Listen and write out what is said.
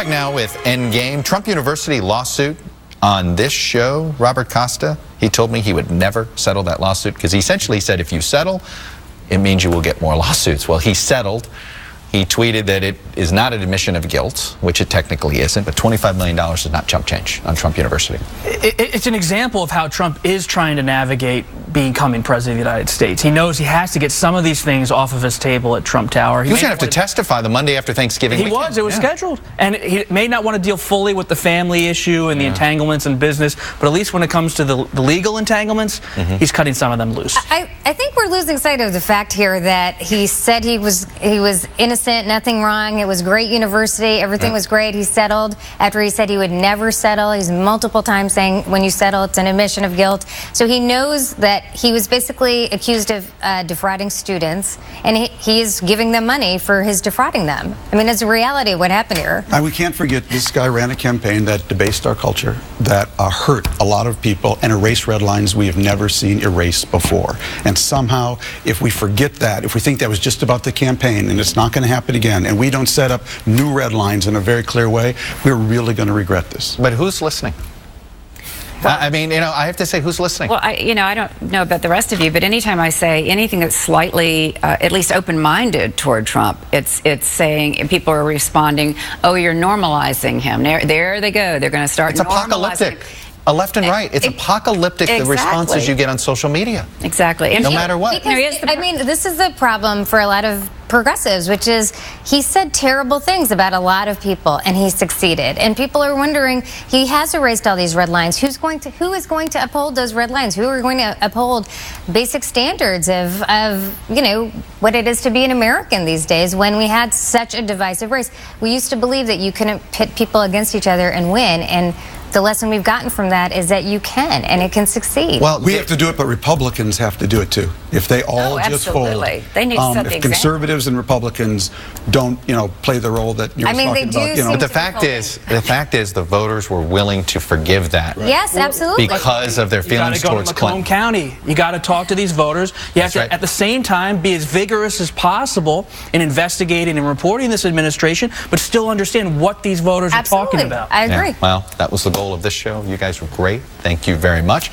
back now with Endgame. Trump University lawsuit on this show. Robert Costa, he told me he would never settle that lawsuit because he essentially said if you settle, it means you will get more lawsuits. Well, he settled. He tweeted that it is not an admission of guilt, which it technically isn't, but $25 million is not chump change on Trump University. It's an example of how Trump is trying to navigate becoming president of the United States. He knows he has to get some of these things off of his table at Trump Tower. He was going to have to testify the Monday after Thanksgiving weekend. It was scheduled. And he may not want to deal fully with the family issue and the entanglements in business, but at least when it comes to the legal entanglements, he's cutting some of them loose. I think we're losing sight of the fact here that he said he was innocent, nothing wrong. It was great university. Everything was great. He settled after he said he would never settle. He's multiple times saying when you settle, it's an admission of guilt. So he knows that he was basically accused of defrauding students, and he is giving them money for his defrauding them. I mean, it's a reality of what happened here. We can't forget this guy ran a campaign that debased our culture, that hurt a lot of people, and erased red lines we have never seen erased before. And somehow, if we forget that, if we think that was just about the campaign and it's not going to happen again, and we don't set up new red lines in a very clear way, we're really going to regret this. But who's listening? I mean, you know, I have to say, who's listening? Well, I don't know about the rest of you, but anytime I say anything that's slightly, at least open-minded toward Trump, it's saying, and people are responding, oh, you're normalizing him. There they go. They're going to start. It's apocalyptic. A left and right. It's apocalyptic, the responses you get on social media. Exactly. No matter what. Because, I mean, this is the problem for a lot of progressives, which is he said terrible things about a lot of people, and he succeeded. And people are wondering, he has erased all these red lines. Who is going to uphold those red lines? Who are going to uphold basic standards of you know, what it is to be an American these days when we had such a divisive race? We used to believe that you couldn't pit people against each other and win, and the lesson we've gotten from that is that you can, and it can succeed. Well, we have to do it, but Republicans have to do it too. If they all just fold, they need to set the if conservatives and Republicans don't, you know, play the role that you're talking about, you know. But the fact is, the voters were willing to forgive that. Right. Yes, absolutely. Because of their feelings towards Clinton. Macomb County. You got to talk to these voters. You have to, at the same time, be as vigorous as possible in investigating and reporting this administration, but still understand what these voters are talking about. I agree. Well, that was the goal of this show. You guys were great. Thank you very much.